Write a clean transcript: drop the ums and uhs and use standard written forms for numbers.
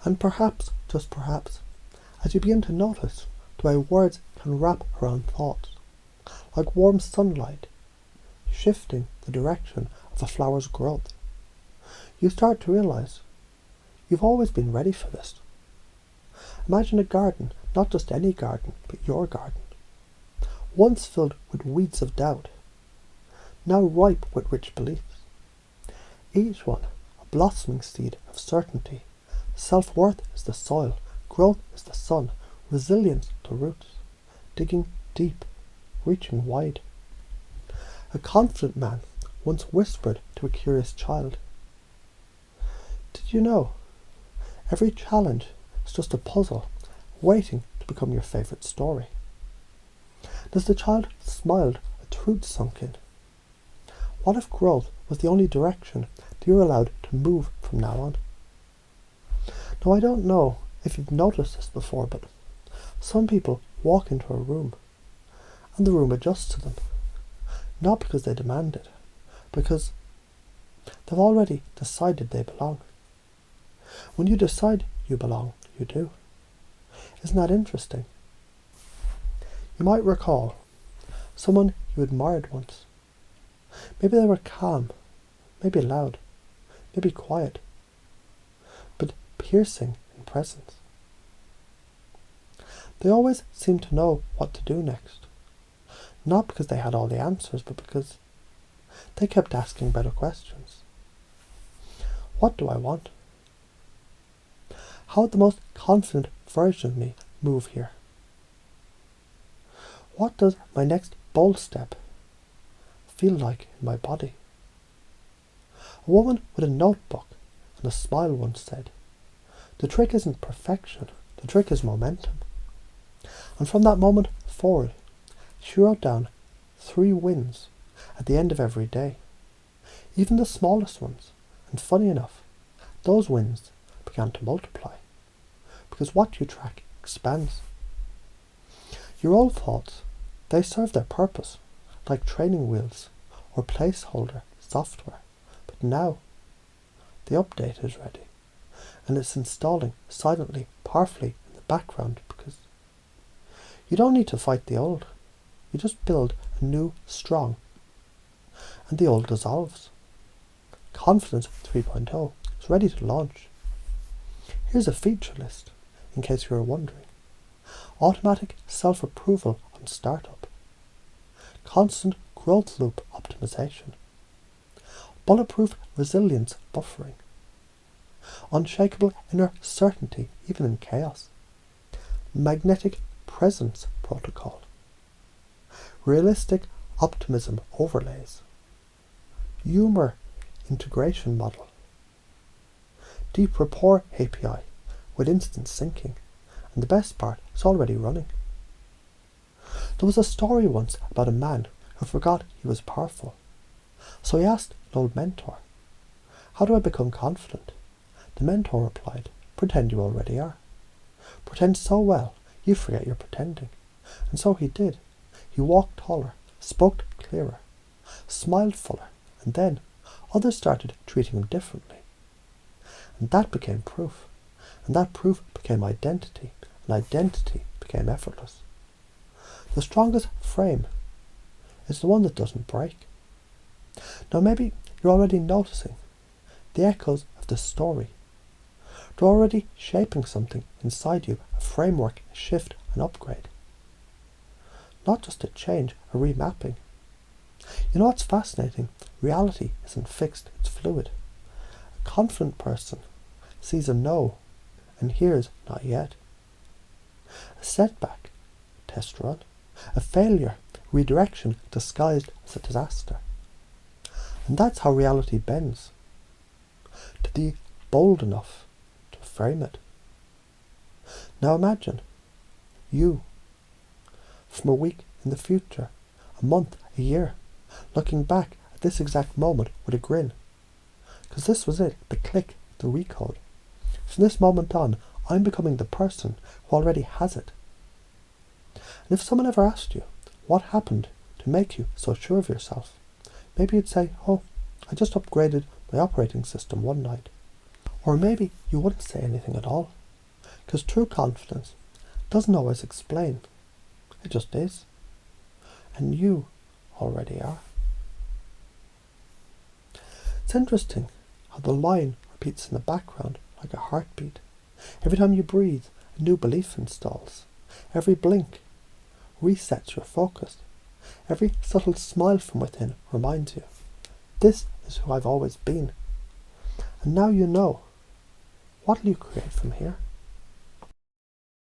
And perhaps, just perhaps, as you begin to notice the way words can wrap around thoughts, like warm sunlight, shifting the direction of a flower's growth, you start to realize you've always been ready for this. Imagine a garden, not just any garden, but your garden, once filled with weeds of doubt, now ripe with rich beliefs. Each one a blossoming seed of certainty. Self-worth is the soil, growth is the sun, resilience the roots, digging deep, reaching wide. A confident man once whispered to a curious child, "Did you know, every challenge is just a puzzle waiting to become your favourite story?" And as the child smiled, a truth sunk in. What if growth was the only direction that you're allowed to move from now on? Now, I don't know if you've noticed this before, but some people walk into a room and the room adjusts to them, not because they demand it, because they've already decided they belong. When you decide you belong, you do. Isn't that interesting? You might recall someone you admired once. Maybe they were calm, maybe loud, maybe quiet, but piercing in presence. They always seemed to know what to do next, not because they had all the answers, but because they kept asking better questions. What do I want? How would the most confident version of me move here? What does my next bold step feel like in my body? A woman with a notebook and a smile once said, "The trick isn't perfection, the trick is momentum." And from that moment forward, she wrote down 3 wins at the end of every day, even the smallest ones. And funny enough, those wins began to multiply, because what you track expands. Your old thoughts, they serve their purpose, like training wheels or placeholder software. But now, the update is ready, and it's installing silently, powerfully in the background, because you don't need to fight the old. You just build a new strong, and the old dissolves. Confidence 3.0 is ready to launch. Here's a feature list, in case you were wondering. Automatic self-approval on startup. Constant growth loop optimization. Bulletproof resilience buffering. Unshakable inner certainty even in chaos. Magnetic presence protocol. Realistic optimism overlays. Humor integration model. Deep rapport API with instant syncing. And the best part, it's already running. There was a story once about a man who forgot he was powerful. So he asked an old mentor, "How do I become confident?" The mentor replied, "Pretend you already are. Pretend so well, you forget you're pretending." And so he did. He walked taller, spoke clearer, smiled fuller, and then others started treating him differently. And that became proof. And that proof became identity. And identity became effortless. The strongest frame is the one that doesn't break. Now maybe you're already noticing the echoes of this story. They're already shaping something inside you, a framework, a shift, an upgrade. Not just a change, a remapping. You know what's fascinating? Reality isn't fixed, it's fluid. A confident person sees a no and hears not yet. A setback, test run. A failure, redirection disguised as a disaster. And that's how reality bends. To be bold enough to frame it. Now imagine you, from a week in the future, a month, a year, looking back at this exact moment with a grin. Because this was it, the click, the recode. From this moment on, I'm becoming the person who already has it. And if someone ever asked you, what happened to make you so sure of yourself? Maybe you'd say, "Oh, I just upgraded my operating system one night." Or maybe you wouldn't say anything at all, because true confidence doesn't always explain. It just is. And you already are. It's interesting how the line repeats in the background like a heartbeat. Every time you breathe, a new belief installs. Every blink resets your focus. Every subtle smile from within reminds you, this is who I've always been. And now you know. What will you create from here?